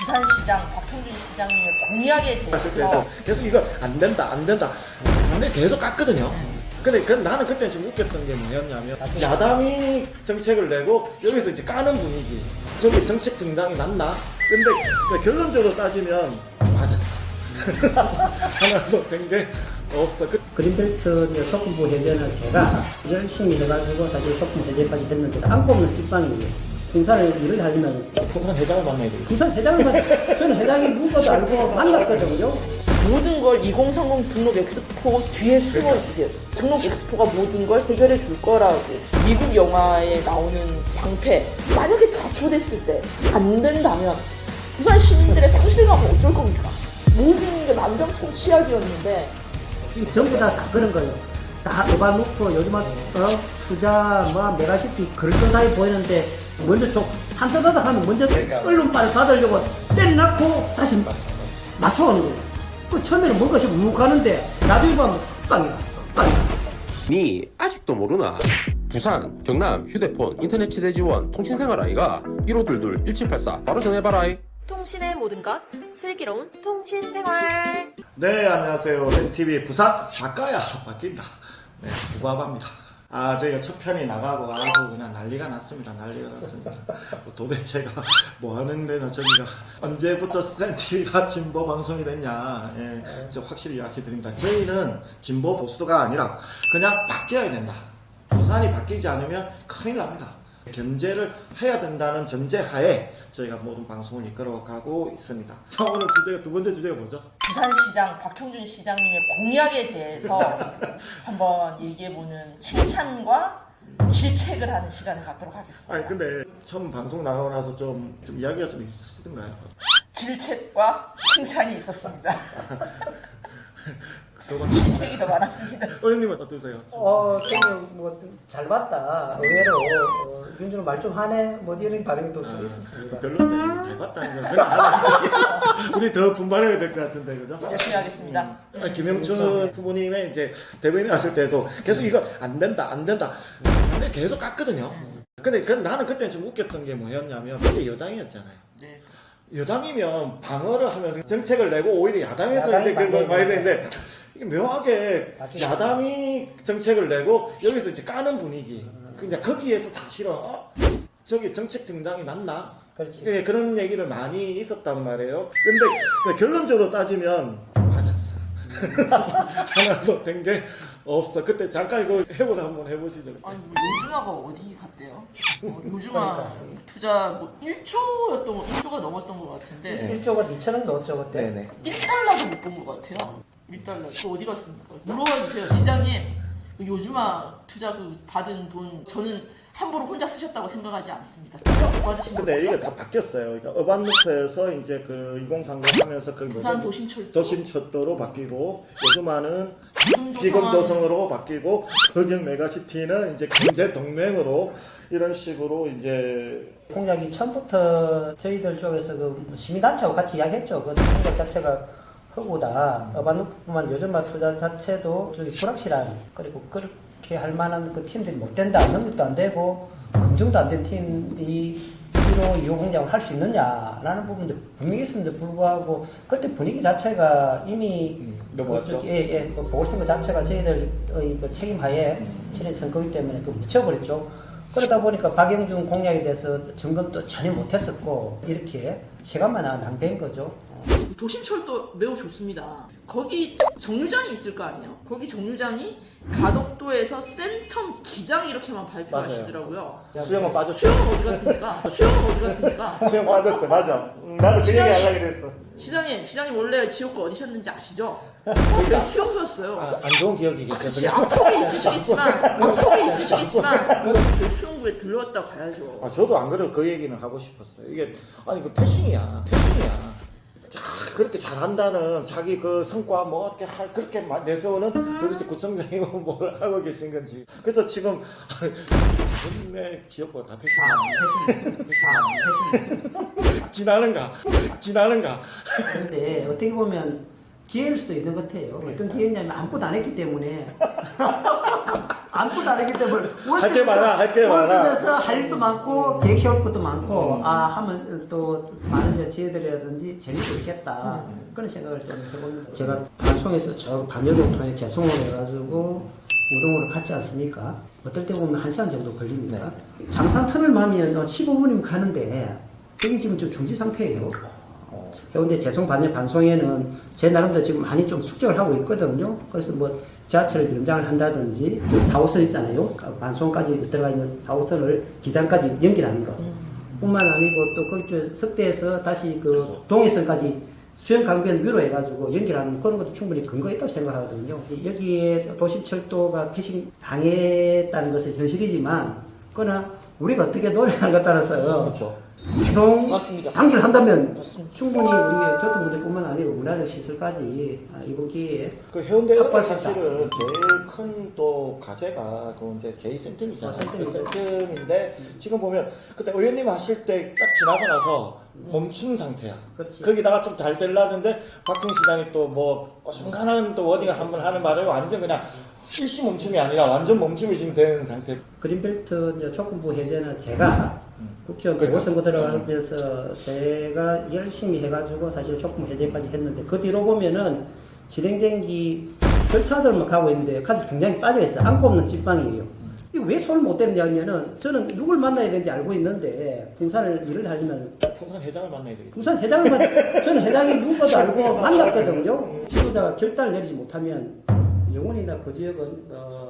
부산시장 박형준 시장님의 공약에 대해서 계속 이거 안 된다 근데 계속 깠거든요. 근데 나는 그때 좀 웃겼던 게 뭐였냐면 야당이 정책을 내고 여기서 이제 까는 분위기. 저기 정책 정당이 맞나? 근데 결론적으로 따지면 맞았어. 하나도 된 게 없어. 그린벨트 조건부 해제는 제가 열심히 해가지고 사실 조건부 해제까지 했는데 안고 없는 찐빵이에요. 군산을 일을 하려면 부산 회장을 만나야 되겠어. 군산 회장을 저는 회장이 누구도 알고 만났거든요. 모든 걸 2030 등록 엑스포 뒤에 숨어 있으세요. 등록 엑스포가 모든 걸 해결해 줄 거라고. 미국 영화에 나오는 방패 만약에 자초됐을 때 안 된다면 부산 시민들의 상실감은 어쩔 겁니까? 모든 게 만병통치약이었는데 전부 다 그런 거예요. 다 업어놓고 요즘 투자 메가시티 그럴 거다해 보이는데 먼저 산뜻하다 하면 먼저 언론빨을 받으려고 때려놓고 다시 맞춰오는 거예요. 그 처음에는 뭔가 묵 가는데 나중에 보면 빵이다. 니 아직도 모르나? 부산, 경남, 휴대폰, 인터넷 치대 지원, 통신생활 아이가 1522-1784 바로 전해봐라. 통신의 모든 것, 슬기로운 통신생활. 네, 안녕하세요. NTV 부산 작가야 바뀐다. 네, 부과합니다. 저희가 첫 편이 나가고 그냥 난리가 났습니다. 도대체가 뭐 하는데나 저기가 언제부터 NTV가 진보 방송이 됐냐. 저 확실히 이야기 드립니다. 저희는 진보 보수가 아니라 그냥 바뀌어야 된다. 부산이 바뀌지 않으면 큰일 납니다. 견제를 해야 된다는 전제하에 저희가 모든 방송을 이끌어가고 있습니다. 자, 오늘 두 번째 주제가 뭐죠? 부산시장 박형준 시장님의 공약에 대해서 한번 얘기해보는 칭찬과 실책을 하는 시간을 갖도록 하겠습니다. 아니 근데 처음 방송 나가고 나서 좀 이야기가 좀 있었던가요? 질책과 칭찬이 있었습니다. 실책이 더 많았습니다. 의원님은 어떠세요? 저는 잘 봤다. 의외로 윤주는 말 좀 하네. 이런 반응이 또 있었습니다. 별로인데 잘 봤다는 건 우리 더 분발해야 될 것 같은데 그죠? 열심히 하겠습니다. 김영춘 후보님의 이제 대변인 하실 때도 계속 이거 안 된다 근데 계속 깠거든요. 근데 나는 그때 좀 웃겼던 게 뭐였냐면 그때 여당이었잖아요. 네. 여당이면 방어를 하면서 정책을 내고 오히려 야당에서 이제 그걸 봐야 되는데 이게 묘하게 야당이 정책을 내고 여기서 이제 까는 분위기. 그냥 거기에서 사실은 저기 정책 정당이 맞나? 그렇지. 그런 얘기를 많이 있었단 말이에요. 근데 결론적으로 따지면 맞았어. 하나도 된 게 없어. 그때 잠깐 이거 한번 해보시죠. 아니 요즘화가 어디 갔대요? 요즘화 투자 1조가 넘었던 것 같은데 1조가 2천원 넣었죠 그때. 네네. 1달러도 못 본 것 같아요. 1달러. 그거 어디 갔습니까? 물어봐 주세요. 시장님 요즘화 투자 받은 돈 저는 함부로 혼자 쓰셨다고 생각하지 않습니다. 투자 못 받으신 거 근데 이게 다 바뀌었어요. 그러니까 어반루프에서 이제 2030 하면서 부산 도심철도 도심철도로 바뀌고 요즘화는 기금조성으로 바뀌고 경영 메가시티는 이제 경제 동맹으로 이런 식으로 이제 공약이 처음부터 저희들 쪽에서 시민단체하고 같이 이야기했죠. 그 공약 자체가 허구다. 어반루프만 요즘화 투자 자체도 불확실한 그리고 그렇게 할 만한 그 팀들이 못 된다. 능력도 안 되고 검증도 안 된 팀이 1호 2호 공약을 할 수 있느냐라는 부분도 분명히 있었는데 불구하고 그때 분위기 자체가 이미 넘어갔죠. 보궐선거 자체가 저희들의 그 책임하에 치러진 거기 때문에 묻혀버렸죠. 그러다 보니까 박영준 공약에 대해서 점검도 전혀 못했었고 이렇게 시간만 낭비한 거죠. 도심철도 매우 좋습니다. 거기 정류장이 있을 거 아니에요? 거기 정류장이 가덕도에서 센텀 기장 이렇게만 발표하시더라고요. 수영은 빠졌어. 수영은 어디 갔습니까? 수영 빠졌어. 맞아. 나도 그 얘기 하려고 그랬어. 시장님 원래 지역구 어디셨는지 아시죠? 거기 수영구였어요. 안 좋은 기억이겠죠. 그치, 악평이 있으시겠지만 저희 수영구에 들러왔다 가야죠. 저도 안 그래도 그 얘기는 하고 싶었어요. 이게 그 패싱이야. 그렇게 잘한다는 자기 그 성과 이렇게 그렇게 내세우는 도대체 구청장이 뭘 하고 계신 건지. 그래서 지금 내 지역구가 다 패싱. 지나는가. 그런데 어떻게 보면 기회일 수도 있는 것 같아요. 어떤 기회냐면 아무것도 안 했기 때문에 아무것도 안 했기 때문에 할게 많아, 할게 많아. 원점에서 할 일도 많고 계획 세울 것도 많고 하면 또 많은 이제 지혜들이라든지 재미도 있겠다 그런 생각을 좀 해봅니다. 제가 방송에서 저 반여동 통해 재송을 해가지고 우동으로 갔지 않습니까? 어떨 때 보면 1시간 정도 걸립니다. 장산 터널만 하면 15분이면 가는데 여기 지금 좀 중지 상태예요. 해운대 재송 반송에는 제 나름대로 지금 많이 좀 축적을 하고 있거든요. 그래서 뭐 지하철을 연장을 한다든지 4호선 있잖아요. 반송까지 들어가 있는 4호선을 기장까지 연결하는 거. 뿐만 아니고 또 그쪽 석대에서 다시 그 동해선까지 수영 강변 위로 해가지고 연결하는 그런 것도 충분히 근거가 있다고 생각하거든요. 여기에 도심철도가 피싱 당했다는 것은 현실이지만, 그러나 우리가 어떻게 노력하는 것 따라서 그렇죠. 기동 맞습니다. 단계를 한다면 맞습니다. 충분히 우리 교통문제뿐만 아니고 문화적 시설까지 이번 기회에 그 해운대가 확보할 수 있다. 사실은 제일 큰 또 과제가 그 이제 제2센텀이잖아요. 센텀인데 지금 보면 그때 의원님 하실 때 딱 지나고 나서 멈춘 상태야. 그렇지. 거기다가 좀 잘 되려는데 박형 시장이 또 뭐 순간한 또 워딩을 한번 하는 말을 완전 그냥 일시 멈춤이 아니라 완전 멈춤이 지금 되는 상태. 그린벨트 이제 조건부 해제는 제가 국회의원 그러니까. 보궐선거 들어가면서 제가 열심히 해가지고 사실 조건 해제까지 했는데 그 뒤로 보면은 진행된 절차들만 가고 있는데 카드 굉장히 빠져있어요. 안고 없는 찐빵이에요. 이거 왜 손을 못 대느냐면은 저는 누굴 만나야 되는지 알고 있는데 부산을 일을 하려면 부산 회장을 만나야 되겠지. 부산 저는 회장이 누구도 알고 만났거든요. 지도자가 결단을 내리지 못하면 영원히나 그 지역은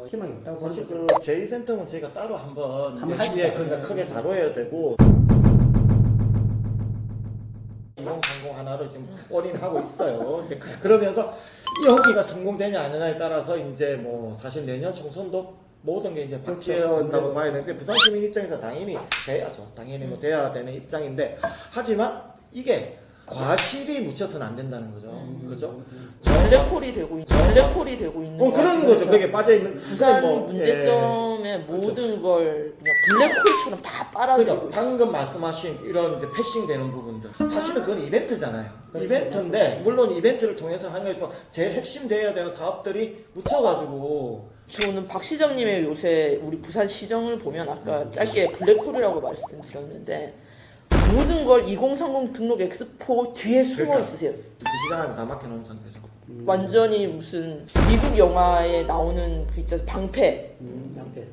희망이 없다고 사실 보는 그 제2센텀은 저희가 따로 한번 시에 그러니까 크게 다뤄야 되고 2030 하나로 지금 올인하고 있어요. 이제 그러면서 여기가 성공되냐 안 되냐에 따라서 이제 뭐 사실 내년 총선도 모든 게 이제 바뀌어야 한다고 봐야 되는데 부산 시민 입장에서 당연히 돼야죠. 당연히 뭐 돼야 되는 입장인데 하지만 이게 과실이 묻혀서는 안 된다는 거죠. 그죠? 블랙홀이 되고 있는 그런 거죠. 그게 빠져있는. 부산 뭐, 문제점의 모든 걸 그냥 블랙홀처럼 다 빨아들이고 그러니까 방금 말씀하신 이런 이제 패싱되는 부분들 사실은 그건 이벤트잖아요. 이벤트인데 물론 이벤트를 통해서 하는 거지만 제일 핵심 돼야 되는 사업들이 묻혀가지고 저는 박 시장님의 요새 우리 부산 시정을 보면 아까 짧게 블랙홀이라고 말씀드렸는데 모든 걸 2030 등록 엑스포 뒤에 숨어 그러니까. 있으세요. 그 시장하고 다 막혀놓은 상태죠. 완전히 무슨 미국 영화에 나오는 그 있잖아요. 방패. 양태.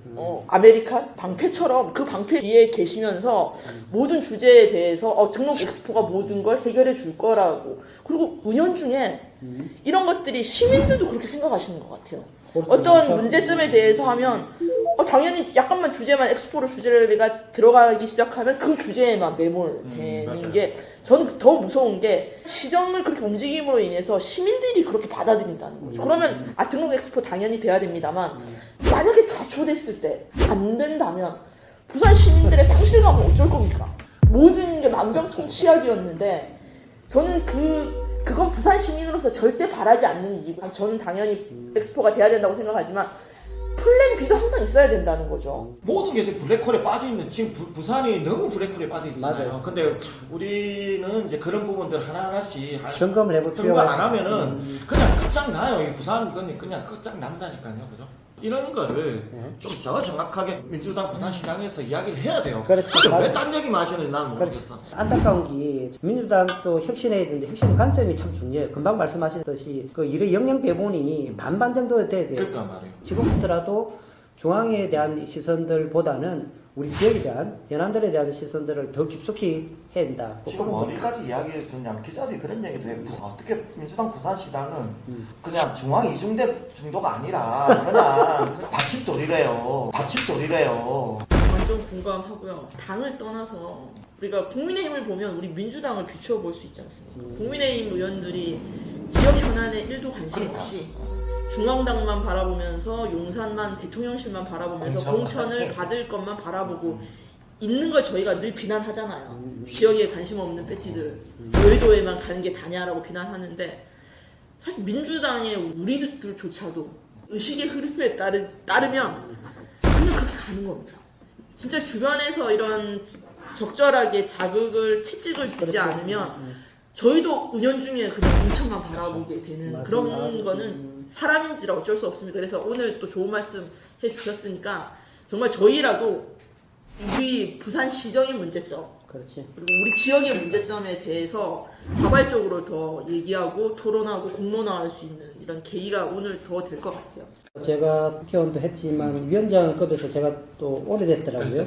아메리칸 방패처럼 그 방패 뒤에 계시면서 모든 주제에 대해서 등록 엑스포가 모든 걸 해결해 줄 거라고. 그리고 은연중에 이런 것들이 시민들도 그렇게 생각하시는 것 같아요. 그렇죠. 어떤 그렇죠. 문제점에 대해서 하면 당연히 약간만 주제만 엑스포로 주제가 들어가기 시작하면 그 주제에만 매몰되는 맞아요. 게 저는 더 무서운 게 시정을 그렇게 움직임으로 인해서 시민들이 그렇게 받아들인다는 거죠. 그러면 등록 엑스포 당연히 돼야 됩니다만 만약에 좌초됐을 때 안 된다면 부산 시민들의 상실감은 어쩔 겁니까? 모든 게 만병통치약이었는데 저는 그건 부산 시민으로서 절대 바라지 않는 이유고 저는 당연히 엑스포가 돼야 된다고 생각하지만 플랜 B도 항상 있어야 된다는 거죠. 모든 게 지금 블랙홀에 빠져있는 지금 부산이 너무 블랙홀에 빠져있잖아요. 맞아요. 근데 우리는 이제 그런 부분들 하나하나씩 점검을 해볼 점검 필요가 안 하면은 그냥 끝장나요. 이 부산 그냥 끝장난다니까요. 그죠? 이런 거를 좀 더 정확하게 민주당 부산시장에서 이야기를 해야 돼요. 그렇지. 왜 딴 얘기만 하시는지 나는 모르겠어. 안타까운 게 민주당 또 혁신해야 되는데 혁신의 관점이 참 중요해요. 금방 말씀하셨듯이 그 일의 영양 배분이 반반 정도 돼야 돼요. 그러니까 말이에요. 지금부터라도 중앙에 대한 시선들보다는 우리 지역에 대한 연안들에 대한 시선들을 더 깊숙이 해야 된다. 지금 어디까지 이야기 듣냐면 기자들이 그런 얘기도 해요. 어떻게 민주당 부산시당은 그냥 중앙 이중대 정도가 아니라 그냥 받침돌이래요. 완전 공감하고요. 당을 떠나서 우리가 국민의힘을 보면 우리 민주당을 비추어 볼 수 있지 않습니까? 국민의힘 의원들이 지역 현안에 1도 관심 없이 중앙당만 바라보면서 용산만 대통령실만 바라보면서 공천을 받을 것만 바라보고 있는 걸 저희가 늘 비난하잖아요. 지역에 관심 없는 배치들 여의도에만 가는 게 다냐라고 비난하는데 사실 민주당의 우리들조차도 의식의 흐름에 따르면 그냥 그렇게 가는 겁니다. 진짜 주변에서 이런 적절하게 자극을 채찍을 주지 않으면 저희도 은연중에 그냥 공천만 바라보게 되는 맞습니다. 그런 거는 사람인지라 어쩔 수 없습니다. 그래서 오늘 또 좋은 말씀 해주셨으니까 정말 저희라도 우리 부산시정의 문제점 그렇지. 그리고 우리 지역의 문제점에 대해서 자발적으로 더 얘기하고 토론하고 공론화할 수 있는 이런 계기가 오늘 더 될 것 같아요. 제가 국회의원도 했지만 위원장급에서 제가 또 오래됐더라고요.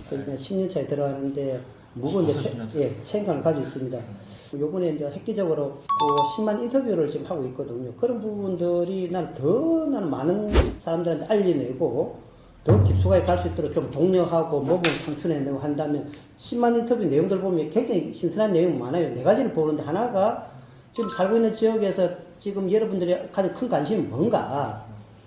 그러니까 10년 차에 들어가는데 무거운 책임감을 가지고 있습니다. 요번에 이제 획기적으로 또 10만 인터뷰를 지금 하고 있거든요. 그런 부분들이 나는 많은 사람들한테 알려내고 더 깊숙하게 갈 수 있도록 좀 독려하고 모범을 창출해내고 한다면 10만 인터뷰 내용들 보면 굉장히 신선한 내용이 많아요. 네 가지를 보는데 하나가 지금 살고 있는 지역에서 지금 여러분들이 가장 큰 관심이 뭔가,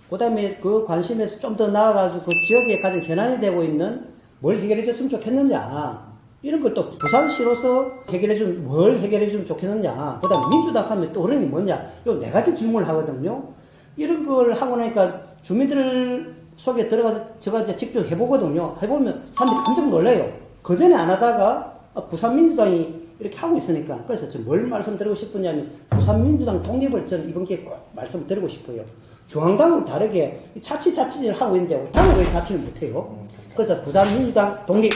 그 다음에 그 관심에서 좀 더 나아가지고 그 지역에 가장 현안이 되고 있는 뭘 해결해 줬으면 좋겠느냐, 이런 걸 또 부산시로서 해결해주면 뭘 해결해주면 좋겠느냐, 그 다음에 민주당 하면 또 그런 게 뭐냐, 요 네 가지 질문을 하거든요. 이런 걸 하고 나니까 주민들 속에 들어가서 제가 이제 직접 해보거든요. 해보면 사람들이 깜짝 놀라요. 그전에 안 하다가 부산민주당이 이렇게 하고 있으니까. 그래서 지금 뭘 말씀드리고 싶으냐면 부산민주당 독립을 저는 이번 기회에 꼭 말씀을 드리고 싶어요. 중앙당은 다르게 자치를 하고 있는데 당은 왜 자치를 못해요? 그래서 부산민주당 독립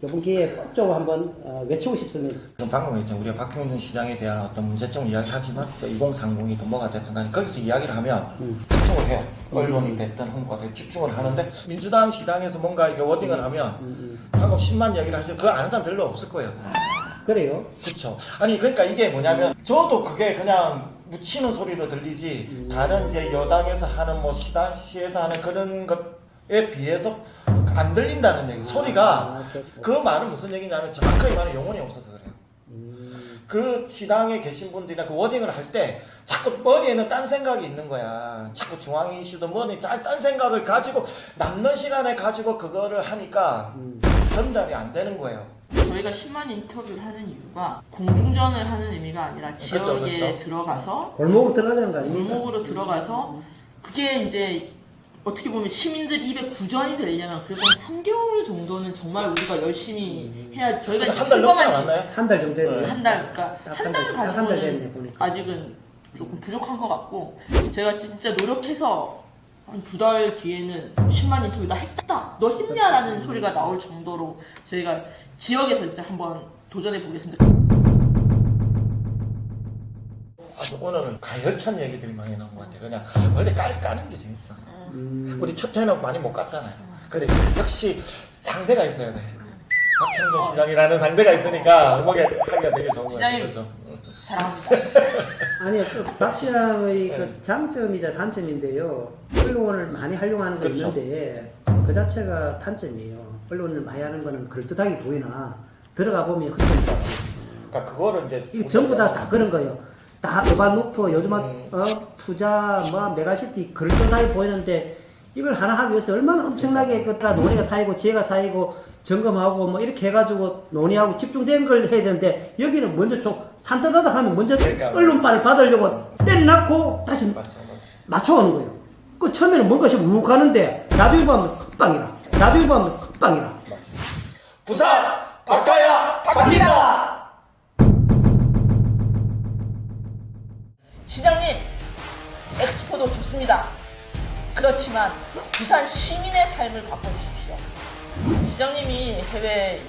이번 기회에 꼭 좀 한번 외치고 싶습니다. 방금 이제 우리가 박형준 시장에 대한 어떤 문제점을 이야기하지만 2030이 또 뭐가 됐든 간에 거기서 이야기를 하면 집중을 해요. 언론이 됐든 홍보가 됐든 집중을 하는데 민주당 시장에서 뭔가 이게 워딩을 하면 방금 10만 이야기를 하시면 그거 아는 사람 별로 없을 거예요. 그래요? 그렇죠. 아니 그러니까 이게 뭐냐면 저도 그게 그냥 묻히는 소리로 들리지 다른 이제 여당에서 하는 뭐 시에서 하는 그런 것에 비해서 안 들린다는 얘기. 소리가 그 말은 무슨 얘기냐면 정확하게 말하면 영혼이 없어서 그래요. 그 시당에 계신 분들이나 그 워딩을 할 때 자꾸 머리에는 딴 생각이 있는 거야. 자꾸 중앙이 이슈도 뭐니 딴 생각을 가지고 남는 시간에 가지고 그거를 하니까 전달이 안 되는 거예요. 저희가 10만 인터뷰를 하는 이유가 공중전을 하는 의미가 아니라 지역에 그렇죠. 들어가서 골목으로 들어가자는 거 아닙니까? 골목으로 들어가서 그게 이제 어떻게 보면 시민들 입에 구전이 되려면 그래도 한 3개월 정도는 정말 우리가 열심히 해야지. 저희가 이제 한 달 넘지 출범한 지 않았나요? 한 달 정도 됐네요. 한 달, 그러니까 한 달 한 달 됐네, 가지고는 보니까. 아직은 조금 부족한 것 같고, 제가 진짜 노력해서 한 2달 뒤에는 10만 인터뷰 나 했다, 너 했냐라는 소리가 나올 정도로 저희가 지역에서 이제 한번 도전해 보겠습니다. 오늘은 가열찬 얘기들이 많이 나온 것 같아요. 그냥 원래 까는 게 재밌어. 우리 첫 해는 많이 못 깠잖아요. 근데 역시 상대가 있어야 돼. 박형준 시장이라는 상대가 있으니까 음악에 하기가 되게 좋은 것 같아요. 그렇죠? 사랑합니다. 아니요, 박 시장의 그 장점이자 단점인데요. 언론을 많이 활용하는 건 그렇죠. 있는데 그 자체가 단점이에요. 언론을 많이 하는 거는 그럴듯하게 보이나 들어가 보면 흑점이 있습니다. 그러니까 그거를 이제 이게 전부 다 그런 거예요. 다 어반루프 요즘은 투자 뭐 메가시티 그럴듯하게 보이는데 이걸 하나 하기 위해서 얼마나 엄청나게 그다 논의가 쌓이고 지혜가 쌓이고 점검하고 뭐 이렇게 해가지고 논의하고 집중된 걸 해야 되는데 여기는 먼저 산뜻하다 하면 먼저 그러니까. 언론발을 받으려고 때려놨고 다시 맞춰오는 거예요. 그 처음에는 뭔가 좀 욱 하는데 나중에 보면 흑방이다. 부산 바꿔야 바뀐다. 시장님, 엑스포도 좋습니다. 그렇지만 부산 시민의 삶을 바꿔주십시오. 시장님이 해외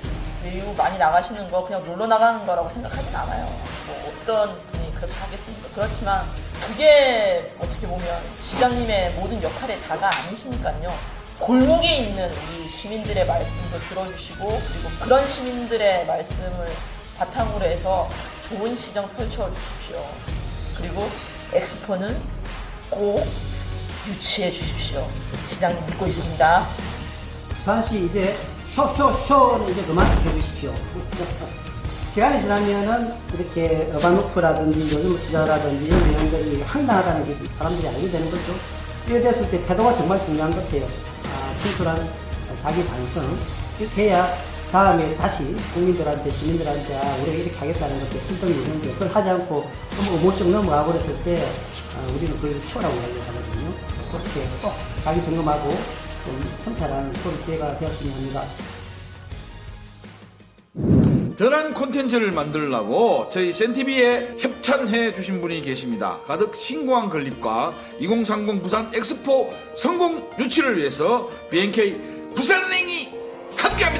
외유 많이 나가시는 거 그냥 놀러 나가는 거라고 생각하진 않아요. 뭐 어떤 분이 그렇게 하겠습니까? 그렇지만 그게 어떻게 보면 시장님의 모든 역할의 다가 아니시니까요. 골목에 있는 우리 시민들의 말씀도 들어주시고 그리고 그런 시민들의 말씀을 바탕으로 해서 좋은 시정 펼쳐주십시오. 그리고 엑스포는 꼭 유치해 주십시오. 시장님 믿고 있습니다. 부산시 이제 쇼는 이제 그만 해주십시오. 시간이 지나면은 이렇게 어반루프라든지 요즘 투자라든지 이런 내용들이 황당하다는 게 사람들이 알게 되는 거죠. 이래 됐을 때 태도가 정말 중요한 것 같아요. 진솔한 자기 반성. 이렇게 해야 다음에 다시 국민들한테, 시민들한테 우리가 이렇게 하겠다는 것도 선동이 있는 게 그걸 하지 않고 너무 오물쩍 넘어가고 그랬을 때 우리는 그걸 쇼라고 이야기하거든요. 그렇게 꼭 자기 점검하고 좀 성찰하는 그런 기회가 되었으면 합니다. 더 나은 콘텐츠를 만들려고 저희 센TV에 협찬해 주신 분이 계십니다. 가득 신공항 건립과 2030 부산 엑스포 성공 유치를 위해서 BNK 부산은행이 함께합니다.